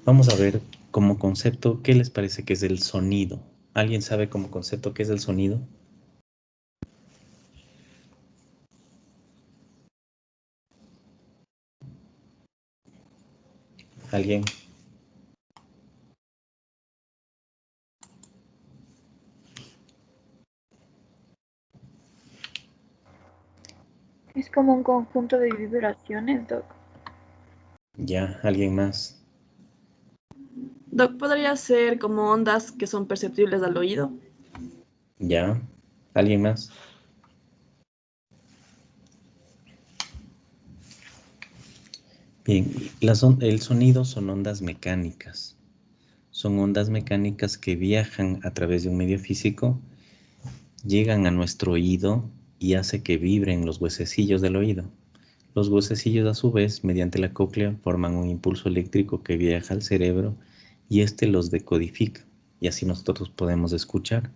Vamos a ver como concepto, ¿qué les parece que es el sonido? ¿Alguien sabe como concepto qué es el sonido? ¿Alguien? Es como un conjunto de vibraciones, Doc. ¿Ya? ¿Alguien más? Doc, podría ser como ondas que son perceptibles al oído. ¿Ya? ¿Alguien más? Bien, el sonido son ondas mecánicas. Son ondas mecánicas que viajan a través de un medio físico, llegan a nuestro oído y hace que vibren los huesecillos del oído. Los huesecillos, a su vez, mediante la cóclea, forman un impulso eléctrico que viaja al cerebro y este los decodifica, y así nosotros podemos escuchar.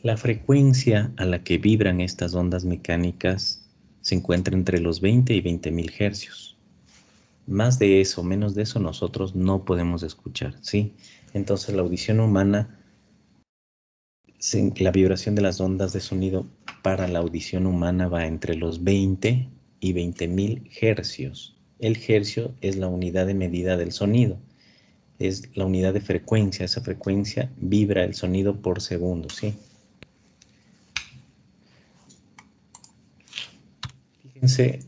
La frecuencia a la que vibran estas ondas mecánicas se encuentra entre los 20 y 20.000 hercios. Más de eso, menos de eso, nosotros no podemos escuchar, ¿sí? Entonces la audición humana, la vibración de las ondas de sonido para la audición humana va entre los 20 y 20.000 hercios. El hercio es la unidad de medida del sonido, es la unidad de frecuencia. Esa frecuencia vibra el sonido por segundo, ¿sí? Fíjense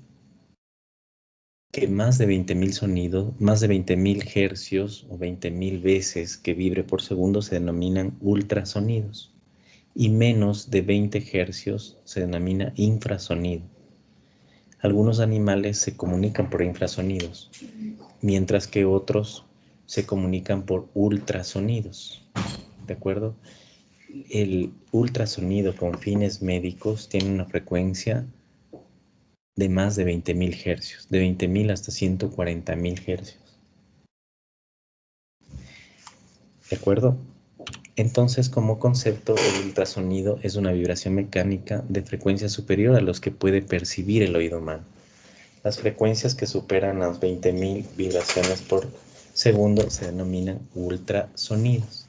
que más de 20.000 sonidos, más de 20.000 hercios o 20.000 veces que vibre por segundo se denominan ultrasonidos, y menos de 20 hercios se denomina infrasonido. Algunos animales se comunican por infrasonidos, mientras que otros se comunican por ultrasonidos, ¿de acuerdo? El ultrasonido con fines médicos tiene una frecuencia de más de 20.000 hercios, de 20.000 hasta 140.000 hercios, ¿de acuerdo? Entonces, como concepto, el ultrasonido es una vibración mecánica de frecuencia superior a los que puede percibir el oído humano. Las frecuencias que superan las 20.000 vibraciones por segundo se denominan ultrasonidos.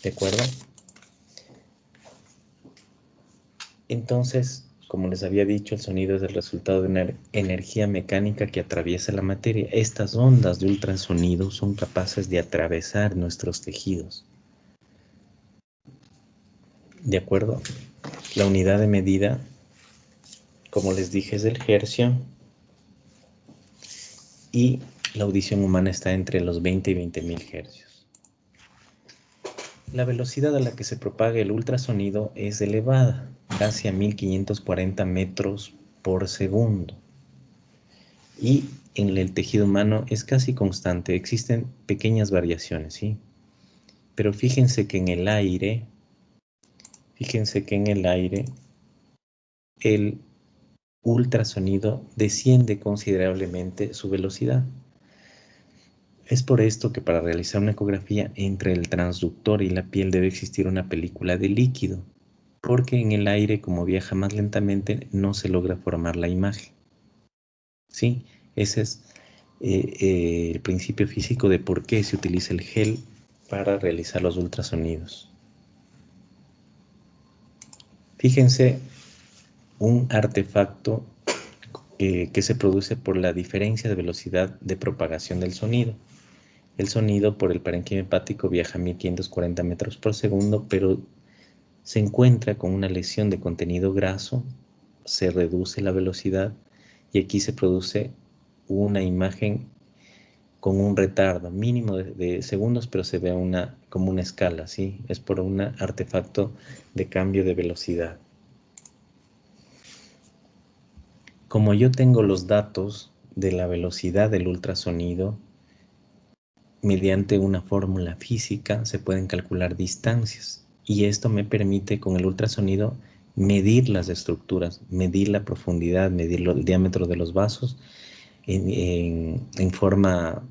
¿De acuerdo? Entonces, como les había dicho, el sonido es el resultado de una energía mecánica que atraviesa la materia. Estas ondas de ultrasonido son capaces de atravesar nuestros tejidos. ¿De acuerdo? La unidad de medida, como les dije, es el hercio, y la audición humana está entre los 20 y 20.000 hercios. La velocidad a la que se propaga el ultrasonido es elevada, casi a 1540 metros por segundo. Y en el tejido humano es casi constante, existen pequeñas variaciones, ¿sí? Pero fíjense que en el aire, el ultrasonido desciende considerablemente su velocidad. Es por esto que para realizar una ecografía entre el transductor y la piel debe existir una película de líquido, porque en el aire, como viaja más lentamente, no se logra formar la imagen. ¿Sí? Ese es el principio físico de por qué se utiliza el gel para realizar los ultrasonidos. Fíjense un artefacto que se produce por la diferencia de velocidad de propagación del sonido. El sonido por el parénquima hepático viaja a 1540 metros por segundo, pero se encuentra con una lesión de contenido graso, se reduce la velocidad y aquí se produce una imagen con un retardo mínimo de segundos, pero se ve como una escala, ¿sí? Es por un artefacto de cambio de velocidad. Como yo tengo los datos de la velocidad del ultrasonido, mediante una fórmula física se pueden calcular distancias, y esto me permite con el ultrasonido medir las estructuras, medir la profundidad, medir el diámetro de los vasos en forma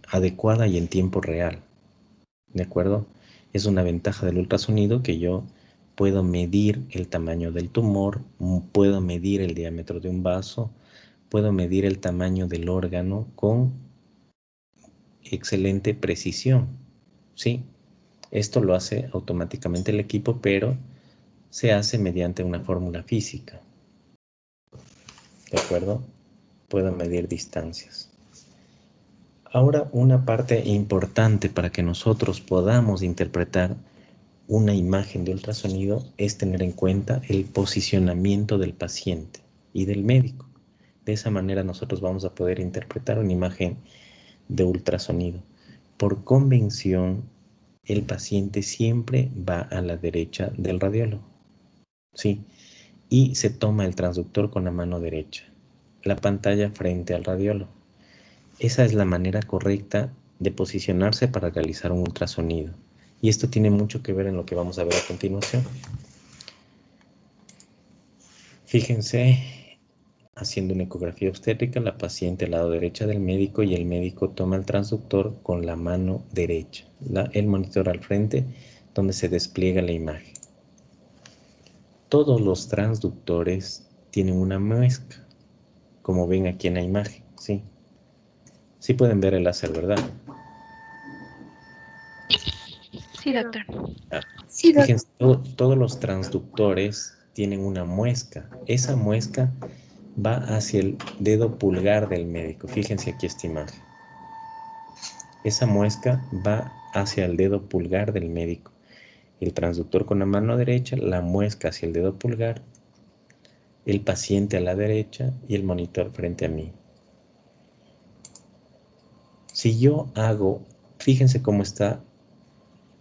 adecuada y en tiempo real. ¿De acuerdo? Es una ventaja del ultrasonido que yo puedo medir el tamaño del tumor, puedo medir el diámetro de un vaso, puedo medir el tamaño del órgano con excelente precisión, ¿sí? Esto lo hace automáticamente el equipo, pero se hace mediante una fórmula física, ¿de acuerdo? Puedo medir distancias. Ahora, una parte importante para que nosotros podamos interpretar una imagen de ultrasonido es tener en cuenta el posicionamiento del paciente y del médico. De esa manera nosotros vamos a poder interpretar una imagen de ultrasonido. Por convención, el paciente siempre va a la derecha del radiólogo, ¿sí? Y se toma el transductor con la mano derecha, la pantalla frente al radiólogo. Esa es la manera correcta de posicionarse para realizar un ultrasonido. Y esto tiene mucho que ver en lo que vamos a ver a continuación. Fíjense, haciendo una ecografía obstétrica, la paciente al lado derecha del médico y el médico toma el transductor con la mano derecha, el monitor al frente donde se despliega la imagen. Todos los transductores tienen una muesca, como ven aquí en la imagen, ¿sí? Sí pueden ver el láser, ¿verdad? Sí, doctor. Sí, Fíjense, todos los transductores tienen una muesca. Esa muesca va hacia el dedo pulgar del médico. Fíjense aquí esta imagen. Esa muesca va hacia el dedo pulgar del médico. El transductor con la mano derecha, la muesca hacia el dedo pulgar, el paciente a la derecha y el monitor frente a mí. Si yo hago, fíjense cómo está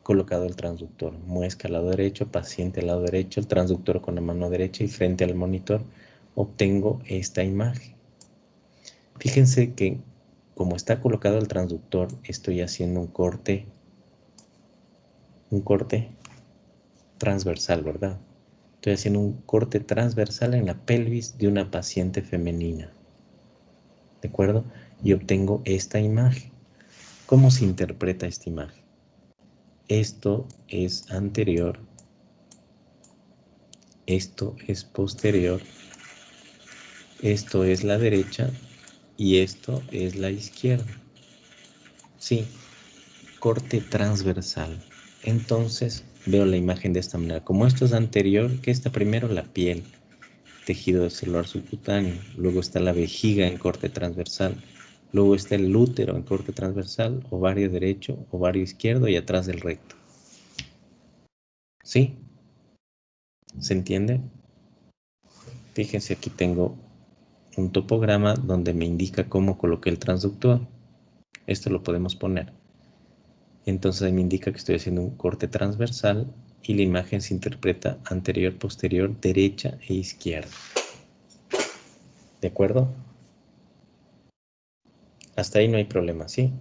colocado el transductor. Muesca al lado derecho, paciente al lado derecho, el transductor con la mano derecha y frente al monitor, obtengo esta imagen. Fíjense que como está colocado el transductor, estoy haciendo un corte transversal, ¿verdad? Estoy haciendo un corte transversal en la pelvis de una paciente femenina. ¿De acuerdo? Y obtengo esta imagen. ¿Cómo se interpreta esta imagen? Esto es anterior, esto es posterior, esto es la derecha y esto es la izquierda. Sí, corte transversal. Entonces veo la imagen de esta manera. Como esto es anterior, ¿qué está primero? La piel, tejido celular subcutáneo. Luego está la vejiga en corte transversal. Luego está el útero en corte transversal, ovario derecho, ovario izquierdo y atrás del recto. ¿Sí? ¿Se entiende? Fíjense, aquí tengo un topograma donde me indica cómo coloqué el transductor. Esto lo podemos poner. Entonces ahí me indica que estoy haciendo un corte transversal y la imagen se interpreta anterior, posterior, derecha e izquierda. ¿De acuerdo? Hasta ahí no hay problema, ¿sí?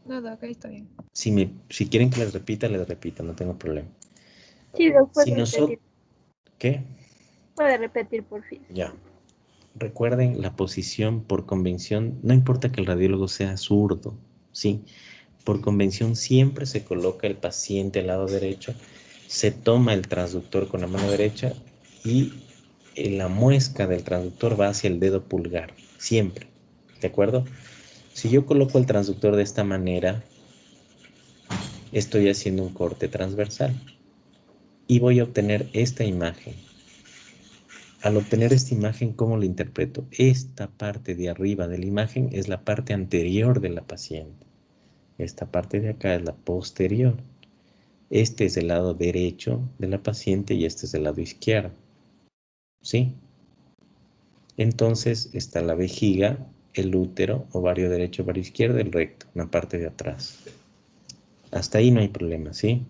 no, doc, ahí está bien. Si quieren que les repita, no tengo problema. Sí, doctor, Si puede nosotros... repetir. ¿Qué? Puede repetir, por fin. Ya. Recuerden la posición por convención, no importa que el radiólogo sea zurdo, ¿sí? Por convención siempre se coloca el paciente al lado derecho, se toma el transductor con la mano derecha y la muesca del transductor va hacia el dedo pulgar, siempre, ¿de acuerdo? Si yo coloco el transductor de esta manera, estoy haciendo un corte transversal y voy a obtener esta imagen. Al obtener esta imagen, ¿cómo la interpreto? Esta parte de arriba de la imagen es la parte anterior de la paciente. Esta parte de acá es la posterior. Este es el lado derecho de la paciente y este es el lado izquierdo. ¿Sí? Entonces está la vejiga, el útero, ovario derecho, ovario izquierdo, el recto, la parte de atrás. Hasta ahí no hay problema, ¿sí?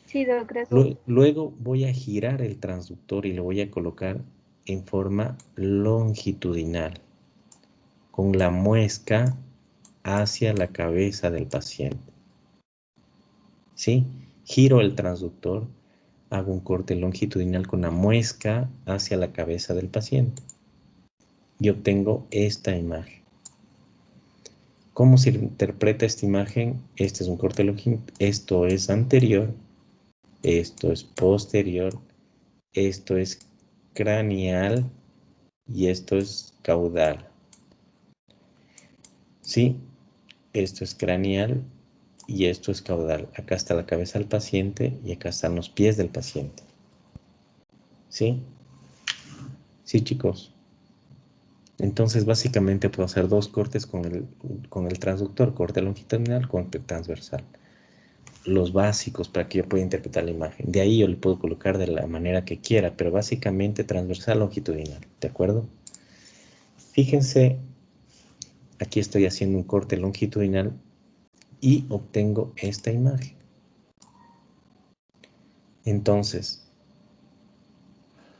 Sí, doctor, gracias. Luego voy a girar el transductor y lo voy a colocar en forma longitudinal, con la muesca hacia la cabeza del paciente. ¿Sí? Giro el transductor, hago un corte longitudinal con la muesca hacia la cabeza del paciente y obtengo esta imagen. ¿Cómo se interpreta esta imagen? Este es un corte longitudinal, esto es anterior, esto es posterior, esto es craneal y esto es caudal. ¿Sí? Esto es craneal y esto es caudal. Acá está la cabeza del paciente y acá están los pies del paciente. ¿Sí? Sí, chicos. Entonces, básicamente puedo hacer dos cortes con el transductor, corte longitudinal, corte transversal. Los básicos para que yo pueda interpretar la imagen. De ahí yo le puedo colocar de la manera que quiera, pero básicamente transversal, longitudinal. ¿De acuerdo? Fíjense, aquí estoy haciendo un corte longitudinal y obtengo esta imagen. Entonces,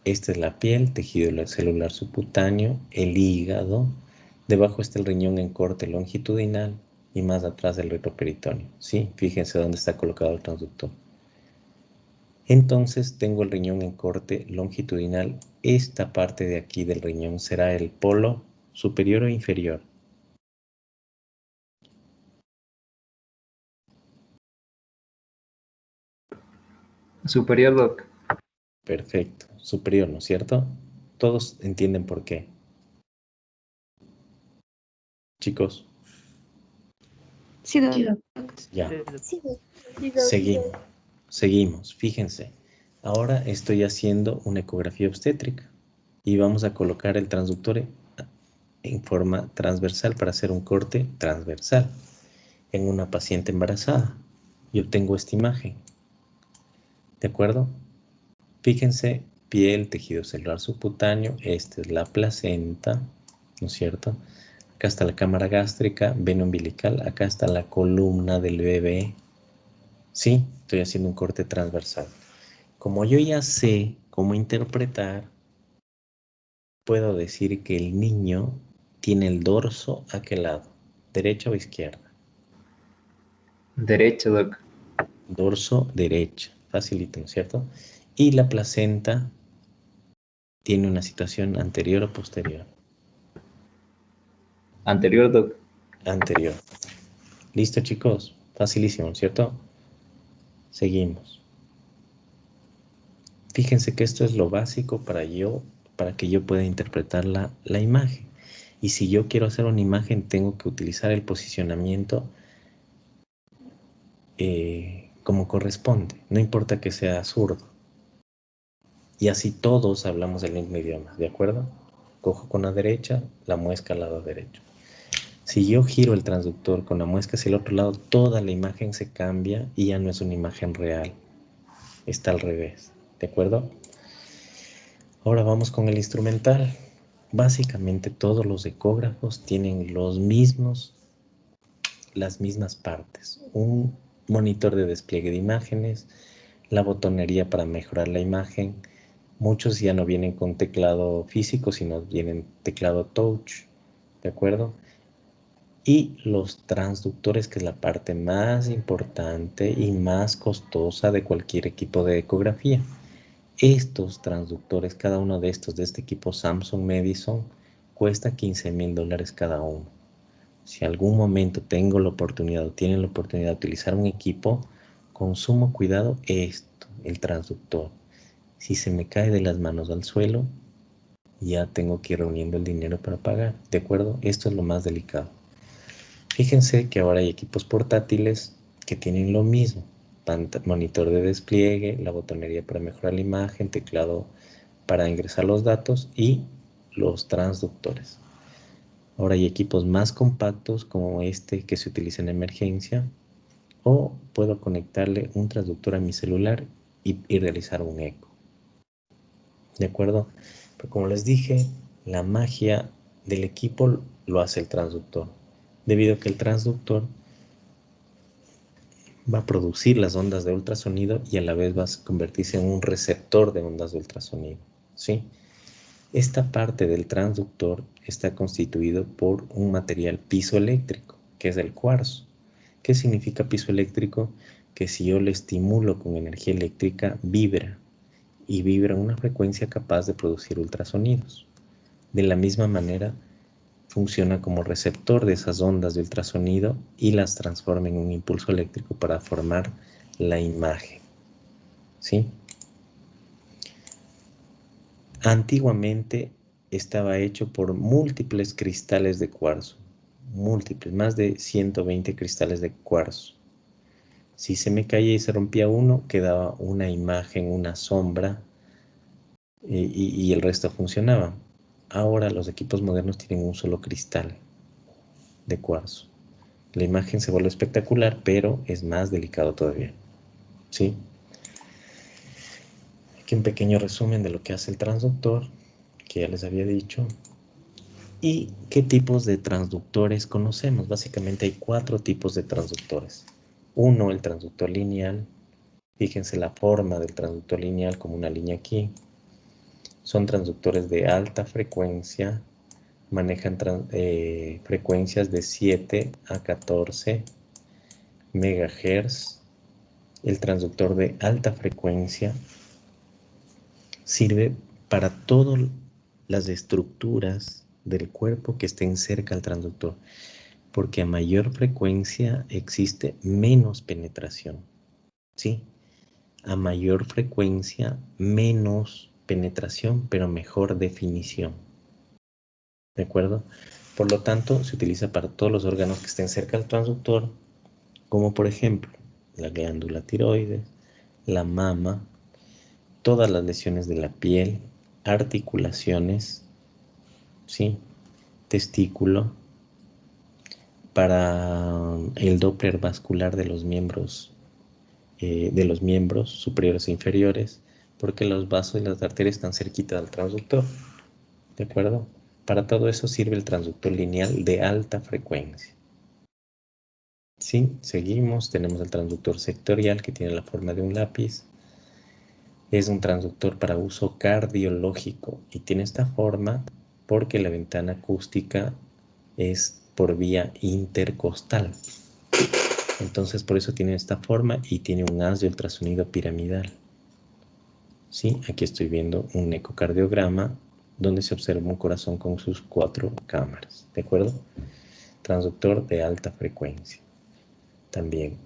esta es la piel, tejido celular subcutáneo, el hígado. Debajo está el riñón en corte longitudinal y más atrás el retroperitoneo. ¿Sí? Fíjense dónde está colocado el transductor. Entonces tengo el riñón en corte longitudinal. Esta parte de aquí del riñón será el polo superior o inferior. Superior, doc. Perfecto. Superior, ¿no es cierto? Todos entienden por qué. Chicos, Sí, doc. ya. Sí, doc. Seguimos. Fíjense. Ahora estoy haciendo una ecografía obstétrica y vamos a colocar el transductor en forma transversal para hacer un corte transversal en una paciente embarazada. Y obtengo esta imagen. ¿De acuerdo? Fíjense, piel, tejido celular subcutáneo, esta es la placenta, ¿no es cierto? Acá está la cámara gástrica, vena umbilical, acá está la columna del bebé. Sí, estoy haciendo un corte transversal. Como yo ya sé cómo interpretar, puedo decir que el niño tiene el dorso a qué lado, derecha o izquierda. Derecho, doc. Dorso derecho, facilito, ¿no es cierto? Y la placenta tiene una situación anterior o posterior. Anterior, doc. Anterior. Listo, chicos, facilísimo, ¿cierto? Seguimos. Fíjense que esto es lo básico para que yo pueda interpretar la imagen. Y si yo quiero hacer una imagen, tengo que utilizar el posicionamiento como corresponde. No importa que sea zurdo. Y así todos hablamos el mismo idioma, ¿de acuerdo? Cojo con la derecha, la muesca al lado derecho. Si yo giro el transductor con la muesca hacia el otro lado, toda la imagen se cambia y ya no es una imagen real. Está al revés, ¿de acuerdo? Ahora vamos con el instrumental. Básicamente todos los ecógrafos tienen las mismas partes. Un monitor de despliegue de imágenes, la botonería para mejorar la imagen. Muchos ya no vienen con teclado físico, sino vienen teclado touch, ¿de acuerdo? Y los transductores, que es la parte más importante y más costosa de cualquier equipo de ecografía. Estos transductores, cada uno de estos de este equipo Samsung Madison, cuesta $15,000 cada uno. Si algún momento tengo la oportunidad o tienen la oportunidad de utilizar un equipo, con sumo cuidado esto, el transductor. Si se me cae de las manos al suelo, ya tengo que ir reuniendo el dinero para pagar, ¿de acuerdo? Esto es lo más delicado. Fíjense que ahora hay equipos portátiles que tienen lo mismo. Monitor de despliegue, la botonería para mejorar la imagen, teclado para ingresar los datos y los transductores. Ahora hay equipos más compactos como este que se utiliza en emergencia, o puedo conectarle un transductor a mi celular y realizar un eco. ¿De acuerdo? Pero como les dije, la magia del equipo lo hace el transductor, debido a que el transductor va a producir las ondas de ultrasonido y a la vez va a convertirse en un receptor de ondas de ultrasonido, ¿sí? Esta parte del transductor está constituido por un material piezoeléctrico, que es el cuarzo. ¿Qué significa piezoeléctrico? Que si yo le estimulo con energía eléctrica, vibra, y vibra a una frecuencia capaz de producir ultrasonidos. De la misma manera, funciona como receptor de esas ondas de ultrasonido y las transforma en un impulso eléctrico para formar la imagen, ¿sí? Antiguamente estaba hecho por múltiples cristales de cuarzo. Múltiples, más de 120 cristales de cuarzo. Si se me caía y se rompía uno, quedaba una imagen, una sombra, y el resto funcionaba. Ahora los equipos modernos tienen un solo cristal de cuarzo. La imagen se vuelve espectacular, pero es más delicado todavía. ¿Sí? Aquí un pequeño resumen de lo que hace el transductor, que ya les había dicho. ¿Y qué tipos de transductores conocemos? Básicamente hay 4 tipos de transductores. Uno, el transductor lineal. Fíjense la forma del transductor lineal como una línea aquí. Son transductores de alta frecuencia. Manejan frecuencias de 7 a 14 MHz. El transductor de alta frecuencia sirve para todas las estructuras del cuerpo que estén cerca al transductor, porque a mayor frecuencia existe menos penetración, ¿sí? A mayor frecuencia, menos penetración, pero mejor definición, ¿de acuerdo? Por lo tanto, se utiliza para todos los órganos que estén cerca al transductor, como por ejemplo, la glándula tiroides, la mama, todas las lesiones de la piel, articulaciones, ¿sí? Testículo, para el Doppler vascular de los miembros superiores e inferiores, porque los vasos y las arterias están cerquita del transductor, ¿de acuerdo? Para todo eso sirve el transductor lineal de alta frecuencia. Sí, seguimos, tenemos el transductor sectorial que tiene la forma de un lápiz. Es un transductor para uso cardiológico y tiene esta forma porque la ventana acústica es por vía intercostal. Entonces por eso tiene esta forma y tiene un haz de ultrasonido piramidal. Sí, aquí estoy viendo un ecocardiograma donde se observa un corazón con sus 4 cámaras, ¿de acuerdo? Transductor de alta frecuencia también.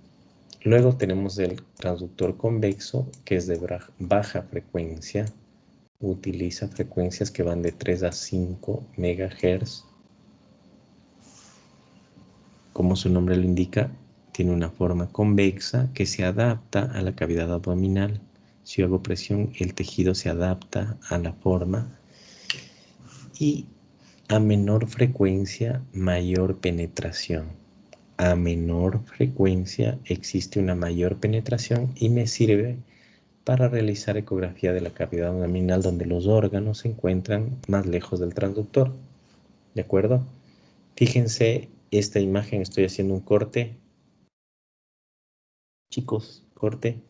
Luego tenemos el transductor convexo, que es de baja frecuencia. Utiliza frecuencias que van de 3 a 5 MHz. Como su nombre lo indica, tiene una forma convexa que se adapta a la cavidad abdominal. Si yo hago presión, el tejido se adapta a la forma. Y a menor frecuencia, mayor penetración. A menor frecuencia existe una mayor penetración y me sirve para realizar ecografía de la cavidad abdominal donde los órganos se encuentran más lejos del transductor. ¿De acuerdo? Fíjense, esta imagen, estoy haciendo un corte. Chicos, corte.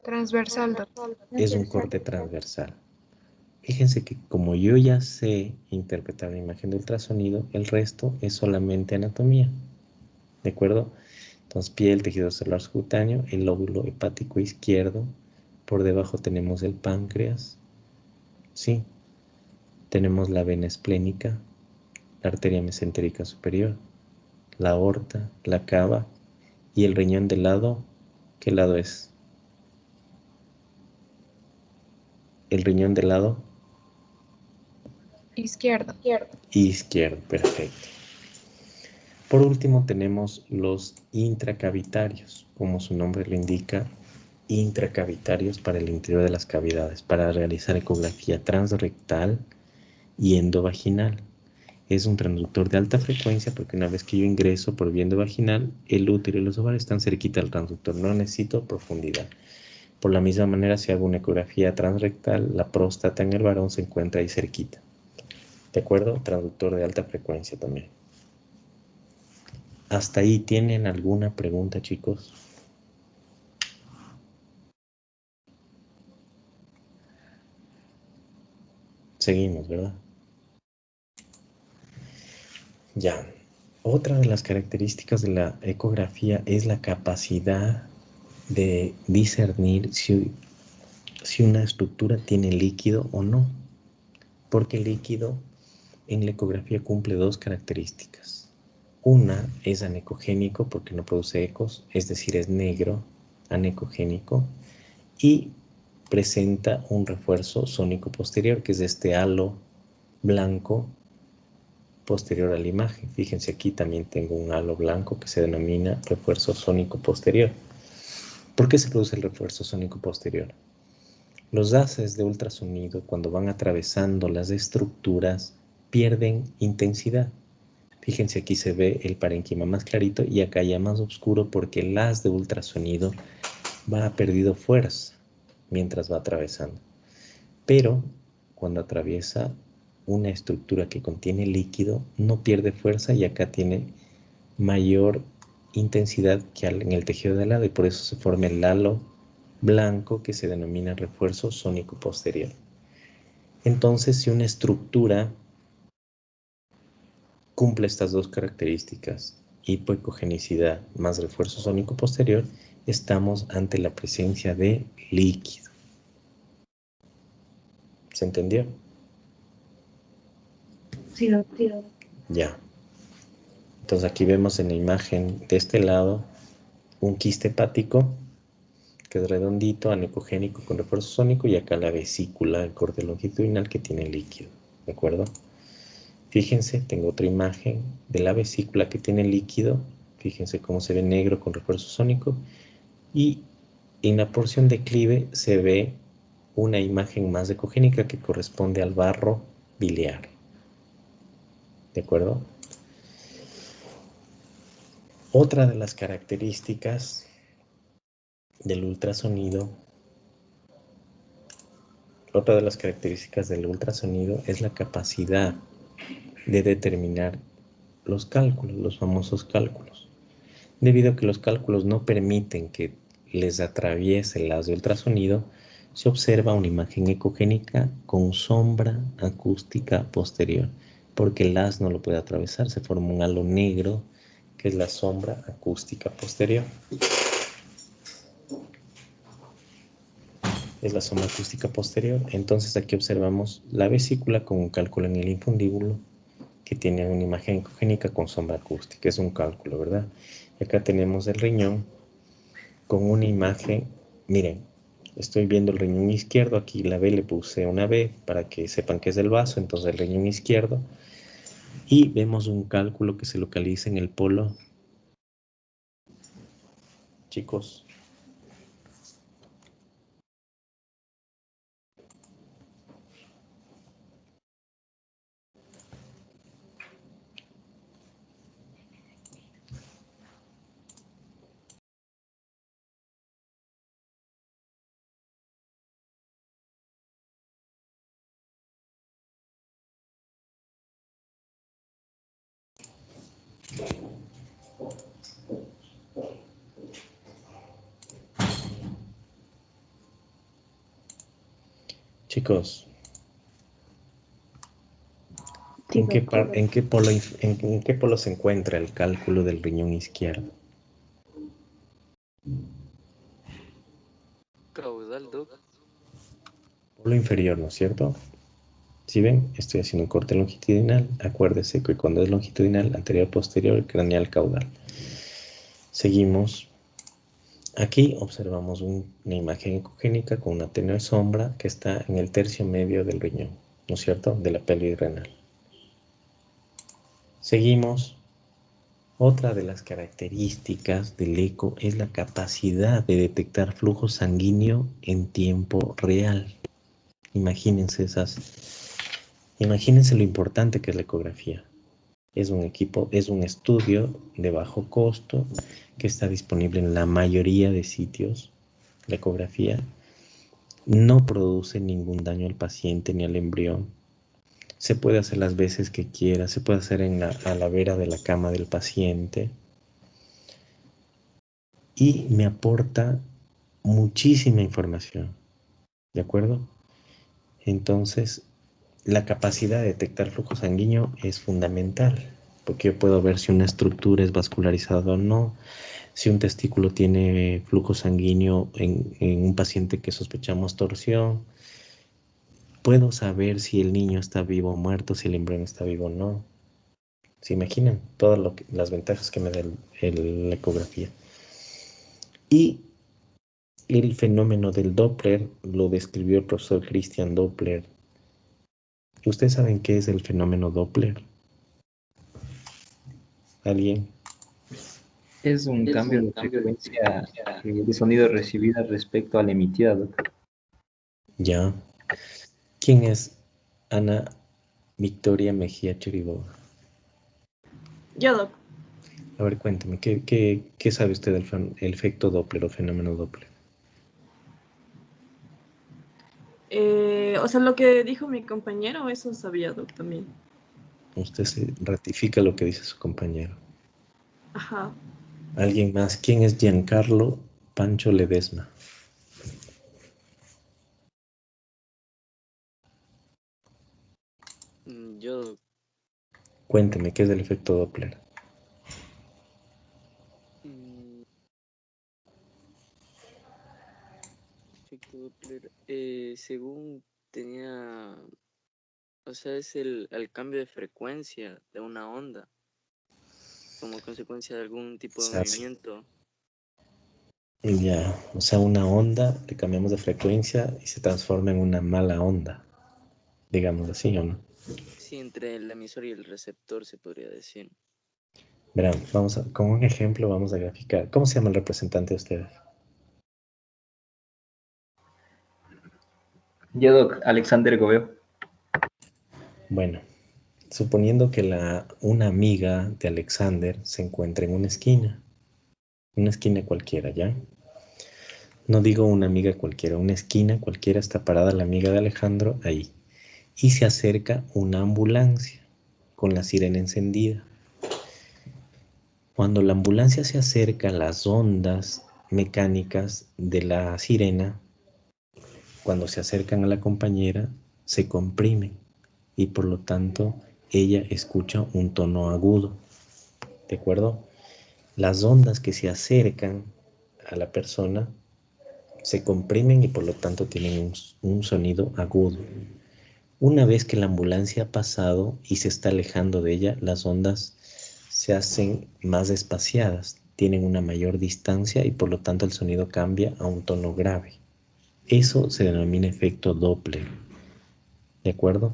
Transversal, Es un corte transversal. Fíjense que como yo ya sé interpretar la imagen de ultrasonido, el resto es solamente anatomía. ¿De acuerdo? Entonces, piel, tejido celular subcutáneo, el lóbulo hepático izquierdo. Por debajo tenemos el páncreas. Sí. Tenemos la vena esplénica, la arteria mesentérica superior, la aorta, la cava y el riñón del lado. ¿Qué lado es? El riñón del lado izquierdo. izquierdo, perfecto. Por último tenemos los intracavitarios, como su nombre lo indica, intracavitarios para el interior de las cavidades, para realizar ecografía transrectal y endovaginal. Es un transductor de alta frecuencia porque una vez que yo ingreso por vía endovaginal, el útero y los ovarios están cerquita del transductor, no necesito profundidad. Por la misma manera, si hago una ecografía transrectal, la próstata en el varón se encuentra ahí cerquita. ¿De acuerdo? Transductor de alta frecuencia también. ¿Hasta ahí tienen alguna pregunta, chicos? Seguimos, ¿verdad? Ya. Otra de las características de la ecografía es la capacidad de discernir si una estructura tiene líquido o no. Porque el líquido en la ecografía cumple 2 características. Una es anecogénico porque no produce ecos, es decir, es negro, anecogénico. Y presenta un refuerzo sónico posterior, que es este halo blanco posterior a la imagen. Fíjense, aquí también tengo un halo blanco que se denomina refuerzo sónico posterior. ¿Por qué se produce el refuerzo sónico posterior? Los haces de ultrasonido, cuando van atravesando las estructuras, pierden intensidad. Fíjense, aquí se ve el parénquima más clarito y acá ya más oscuro, porque el haz de ultrasonido va perdiendo fuerza mientras va atravesando. Pero cuando atraviesa una estructura que contiene líquido, no pierde fuerza y acá tiene mayor intensidad que en el tejido de al lado, y por eso se forma el halo blanco que se denomina refuerzo sónico posterior. Entonces, si una estructura cumple estas dos características, hipoecogenicidad más refuerzo sónico posterior, estamos ante la presencia de líquido. ¿Se entendió? Sí, doctor. Ya. Entonces aquí vemos en la imagen de este lado un quiste hepático que es redondito, aneupogénico con refuerzo sónico, y acá la vesícula, el corte longitudinal que tiene líquido. ¿De acuerdo? Fíjense, tengo otra imagen de la vesícula que tiene líquido. Fíjense cómo se ve negro con refuerzo sónico. Y en la porción declive se ve una imagen más ecogénica que corresponde al barro biliar. ¿De acuerdo? Otra de las características del ultrasonido es la capacidad de determinar los cálculos, los famosos cálculos. Debido a que los cálculos no permiten que les atraviese el haz de ultrasonido, se observa una imagen ecogénica con sombra acústica posterior, porque el haz no lo puede atravesar, se forma un halo negro que es la sombra acústica posterior. Es la sombra acústica posterior. Entonces aquí observamos la vesícula con un cálculo en el infundíbulo que tiene una imagen ecogénica con sombra acústica. Es un cálculo, ¿verdad? Y acá tenemos el riñón con una imagen. Miren, estoy viendo el riñón izquierdo. Aquí la B le puse una B para que sepan que es el vaso. Entonces el riñón izquierdo. Y vemos un cálculo que se localiza en el polo. Chicos. Chicos, Sí, ¿en qué doctor. polo se encuentra el cálculo del riñón izquierdo? Caudal, doc. Polo inferior, ¿no es cierto? Si ven, estoy haciendo un corte longitudinal. Acuérdese que cuando es longitudinal, anterior, posterior, craneal, caudal. Seguimos. Aquí observamos una imagen ecogénica con una tenue sombra que está en el tercio medio del riñón, ¿no es cierto? De la pelvis renal. Seguimos. Otra de las características del eco es la capacidad de detectar flujo sanguíneo en tiempo real. Imagínense lo importante que es la ecografía. Es un estudio de bajo costo que está disponible en la mayoría de sitios. La ecografía no produce ningún daño al paciente ni al embrión. Se puede hacer las veces que quiera, se puede hacer a la vera de la cama del paciente. Y me aporta muchísima información. ¿De acuerdo? Entonces, la capacidad de detectar flujo sanguíneo es fundamental, porque yo puedo ver si una estructura es vascularizada o no, si un testículo tiene flujo sanguíneo en un paciente que sospechamos torsión. Puedo saber si el niño está vivo o muerto, si el embrión está vivo o no. ¿Se imaginan todas las ventajas que me da la ecografía? Y El fenómeno del Doppler lo describió el profesor Christian Doppler. ¿Ustedes saben qué es el fenómeno Doppler? ¿Alguien? Es un cambio de frecuencia de sonido recibida respecto a la emitida, Doc. Ya. ¿Quién es Ana Victoria Mejía Chiriboga? Yo, Doc. A ver, cuénteme, ¿qué sabe usted del el efecto Doppler o fenómeno Doppler? O sea, lo que dijo mi compañero, eso sabía, Doc, también. Usted se ratifica lo que dice su compañero. Ajá. ¿Alguien más? ¿Quién es Giancarlo Pancho Ledesma? Yo, Cuénteme, ¿qué es el efecto Doppler? mm, efecto Doppler, según tenía, o sea, es el cambio de frecuencia de una onda como consecuencia de algún tipo de movimiento. Ya, o sea, una onda, le cambiamos de frecuencia y se transforma en una mala onda, digamos así, ¿o no? Sí, entre el emisor y el receptor se podría decir. Verán, con un ejemplo vamos a graficar. ¿Cómo se llama el representante de ustedes? Ya, Doc, Alexander Gobeo. Bueno, suponiendo que una amiga de Alexander se encuentra en una esquina cualquiera, ¿ya? No digo una amiga cualquiera, una esquina cualquiera, está parada la amiga de Alejandro ahí. Y se acerca una ambulancia con la sirena encendida. Cuando la ambulancia se acerca, las ondas mecánicas de la sirena, cuando se acercan a la compañera, se comprimen y por lo tanto ella escucha un tono agudo. ¿De acuerdo? Las ondas que se acercan a la persona se comprimen y por lo tanto tienen un sonido agudo. Una vez que la ambulancia ha pasado y se está alejando de ella, las ondas se hacen más espaciadas, tienen una mayor distancia y por lo tanto el sonido cambia a un tono grave. Eso se denomina efecto Doppler. ¿De acuerdo?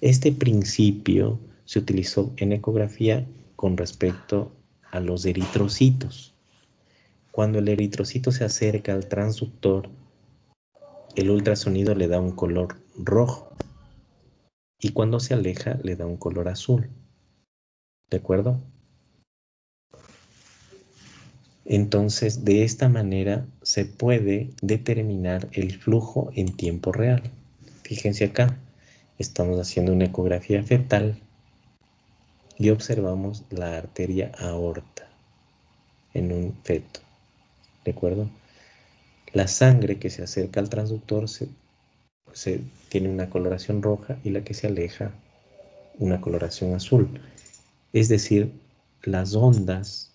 Este principio se utilizó en ecografía con respecto a los eritrocitos. Cuando el eritrocito se acerca al transductor, el ultrasonido le da un color rojo y cuando se aleja le da un color azul. ¿De acuerdo? Entonces, de esta manera se puede determinar el flujo en tiempo real. Fíjense acá, estamos haciendo una ecografía fetal y observamos la arteria aorta en un feto. ¿De acuerdo? La sangre que se acerca al transductor tiene una coloración roja y la que se aleja una coloración azul. Es decir, las ondas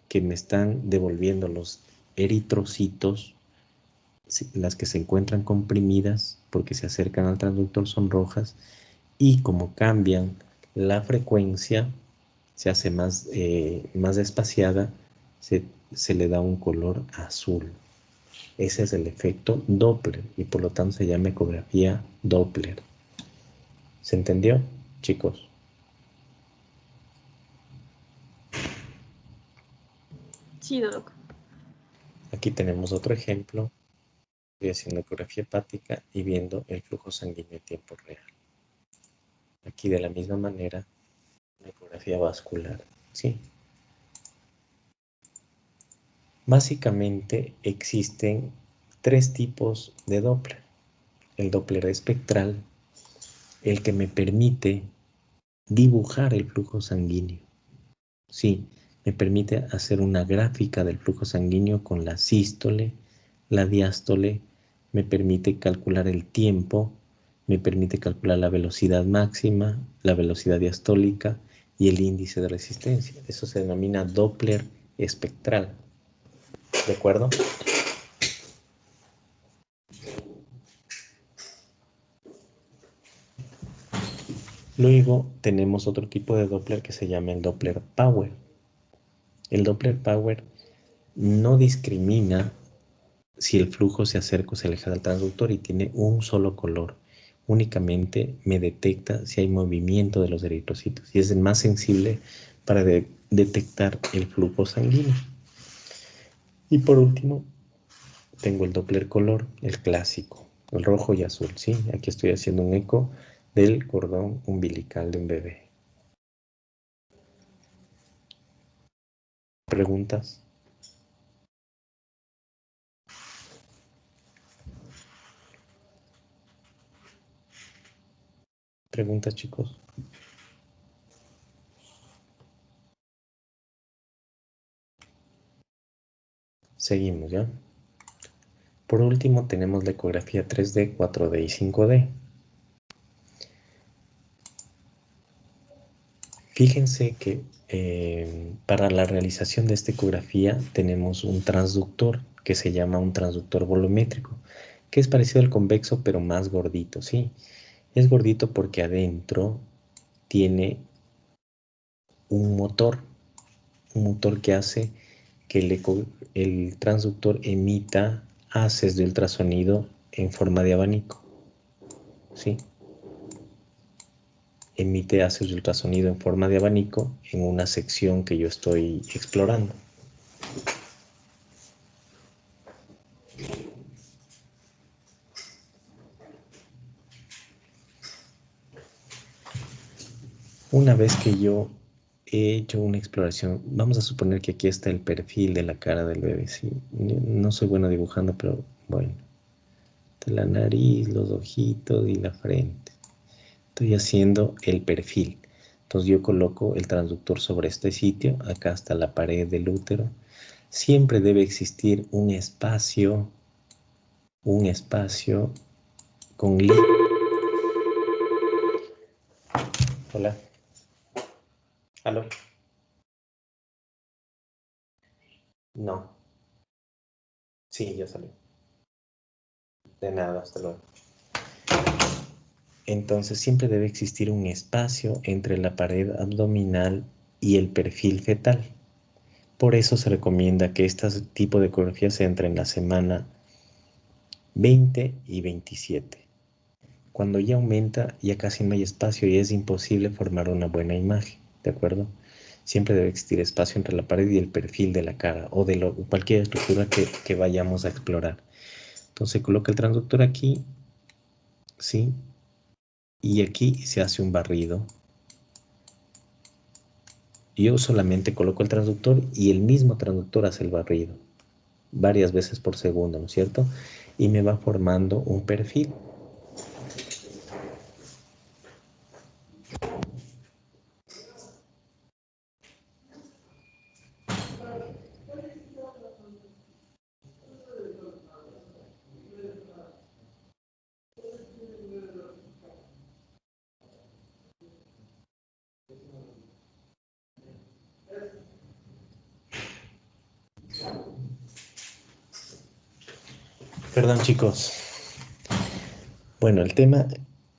que me están devolviendo los eritrocitos, las que se encuentran comprimidas porque se acercan al transductor son rojas y como cambian la frecuencia, se hace más espaciada, se le da un color azul. Ese es el efecto Doppler y por lo tanto se llama ecografía Doppler. ¿Se entendió, chicos? Sí, Doc. Aquí tenemos otro ejemplo. Estoy haciendo ecografía hepática y viendo el flujo sanguíneo en tiempo real. Aquí de la misma manera, una ecografía vascular. ¿Sí? Básicamente existen tres tipos de Doppler. El Doppler espectral, el que me permite dibujar el flujo sanguíneo. Sí, me permite hacer una gráfica del flujo sanguíneo con la sístole, la diástole, me permite calcular el tiempo, me permite calcular la velocidad máxima, la velocidad diastólica y el índice de resistencia. Eso se denomina Doppler espectral. ¿De acuerdo? Luego tenemos otro tipo de Doppler que se llama el Doppler Power. El Doppler Power no discrimina si el flujo se acerca o se aleja del transductor y tiene un solo color. Únicamente me detecta si hay movimiento de los eritrocitos y es el más sensible para detectar el flujo sanguíneo. Y por último, tengo el Doppler color, el clásico, el rojo y azul, ¿sí? Aquí estoy haciendo un eco del cordón umbilical de un bebé. ¿Preguntas? ¿Preguntas, chicos? Seguimos, ¿ya? Por último, tenemos la ecografía 3D, 4D y 5D. Fíjense que para la realización de esta ecografía tenemos un transductor que se llama un transductor volumétrico, que es parecido al convexo pero más gordito, ¿sí? Es gordito porque adentro tiene un motor que hace que el transductor emita haces de ultrasonido en forma de abanico, ¿sí? Emite haces de ultrasonido en forma de abanico en una sección que yo estoy explorando. Una vez que yo he hecho una exploración, vamos a suponer que aquí está el perfil de la cara del bebé, ¿sí? No soy bueno dibujando, pero bueno. La nariz, los ojitos y la frente. Estoy haciendo el perfil. Entonces yo coloco el transductor sobre este sitio. Acá está la pared del útero. Siempre debe existir un espacio con Hola. ¿Aló? No. Sí, ya salió. De nada, hasta luego. Entonces siempre debe existir un espacio entre la pared abdominal y el perfil fetal. Por eso se recomienda que este tipo de ecografía se entre en la semana 20 y 27. Cuando ya aumenta, ya casi no hay espacio y es imposible formar una buena imagen, ¿de acuerdo? Siempre debe existir espacio entre la pared y el perfil de la cara o de cualquier estructura que vayamos a explorar. Entonces coloca el transductor aquí, ¿sí? Y aquí se hace un barrido. Yo solamente coloco el transductor y el mismo transductor hace el barrido varias veces por segundo, ¿no es cierto? Y me va formando un perfil. Perdón, chicos. Bueno, el tema,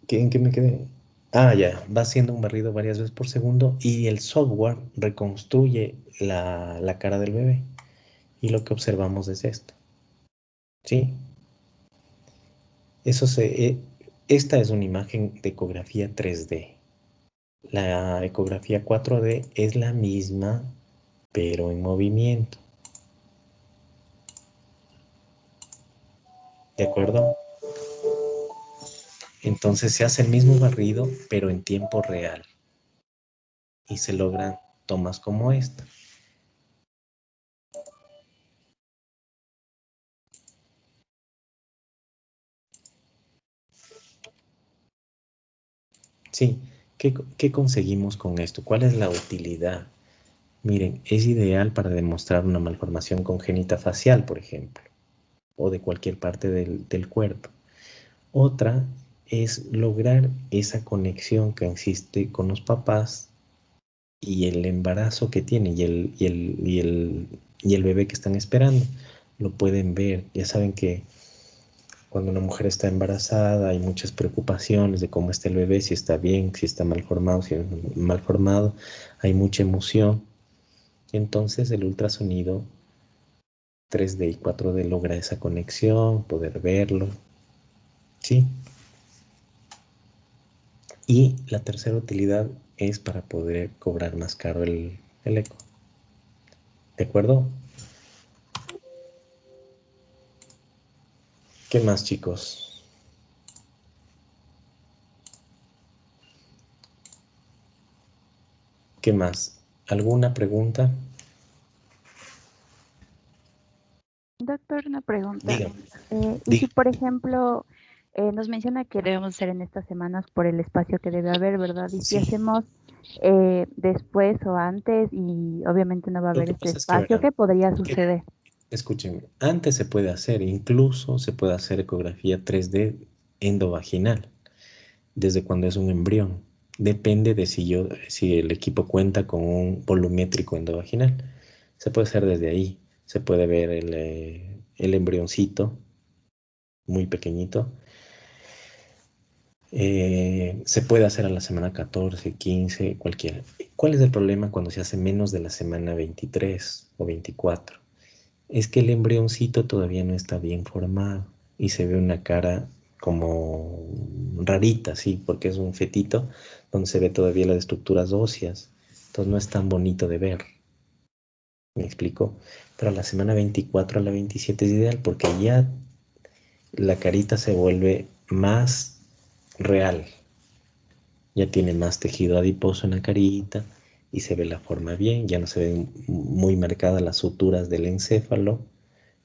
¿en qué me quedé? Ah, ya, va haciendo un barrido varias veces por segundo y el software reconstruye la cara del bebé. Y lo que observamos es esto. ¿Sí? Esta es una imagen de ecografía 3D. La ecografía 4D es la misma, pero en movimiento. ¿De acuerdo? Entonces se hace el mismo barrido, pero en tiempo real. Y se logran tomas como esta. Sí, ¿qué conseguimos con esto? ¿Cuál es la utilidad? Miren, es ideal para demostrar una malformación congénita facial, por ejemplo, o de cualquier parte del cuerpo. Otra es lograr esa conexión que existe con los papás y el embarazo que tienen y el bebé que están esperando. Lo pueden ver, ya saben que cuando una mujer está embarazada hay muchas preocupaciones de cómo está el bebé, si está bien, si está mal formado, si es mal formado, hay mucha emoción. Entonces el ultrasonido 3D y 4D logra esa conexión, poder verlo, ¿sí? Y la tercera utilidad es para poder cobrar más caro el eco. ¿De acuerdo? ¿Qué más, chicos? ¿Qué más? ¿Alguna pregunta? Doctor, una pregunta. Dígame. Y si, por ejemplo, nos menciona que debemos hacer en estas semanas por el espacio que debe haber, ¿verdad? Y si Sí. hacemos después o antes y obviamente no va a Lo haber que este pasa es que, espacio, verán, ¿qué podría es que, suceder? escúchenme, antes se puede hacer, incluso se puede hacer ecografía 3D endovaginal, desde cuando es un embrión. Depende de si el equipo cuenta con un volumétrico endovaginal. Se puede hacer desde ahí. Se puede ver el embrioncito, muy pequeñito. Se puede hacer a la semana 14, 15, cualquiera. ¿Cuál es el problema cuando se hace menos de la semana 23 o 24? Es que el embrioncito todavía no está bien formado y se ve una cara como rarita, sí, porque es un fetito donde se ve todavía las estructuras óseas. Entonces no es tan bonito de ver. ¿Me explico? Pero a la semana 24 a la 27 es ideal porque ya la carita se vuelve más real. Ya tiene más tejido adiposo en la carita y se ve la forma bien. Ya no se ven muy marcadas las suturas del encéfalo.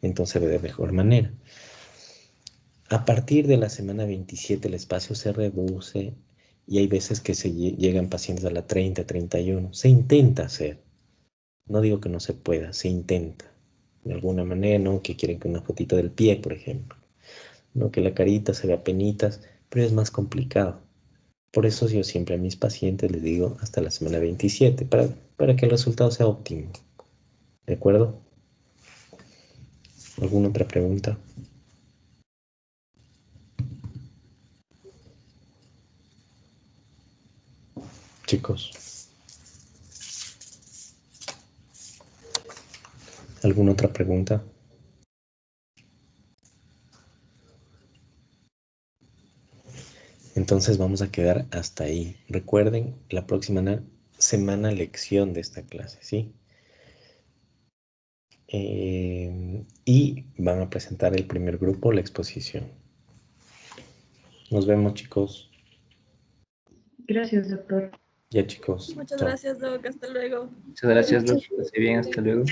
Entonces se ve de mejor manera. A partir de la semana 27 el espacio se reduce y hay veces que llegan pacientes a la 30, 31. Se intenta hacer. No digo que no se pueda, se intenta. De alguna manera, ¿no? Que quieren que una fotito del pie, por ejemplo. No que la carita se vea penitas, pero es más complicado. Por eso yo siempre a mis pacientes les digo hasta la semana 27 para que el resultado sea óptimo. ¿De acuerdo? ¿Alguna otra pregunta? Chicos, ¿alguna otra pregunta? Entonces vamos a quedar hasta ahí. Recuerden, la próxima semana lección de esta clase, ¿sí? Y van a presentar el primer grupo, la exposición. Nos vemos, chicos. Gracias, doctor. Ya, chicos. Muchas Chao. gracias, Doc. Hasta luego. Muchas gracias, Luz. Que esté bien, hasta luego.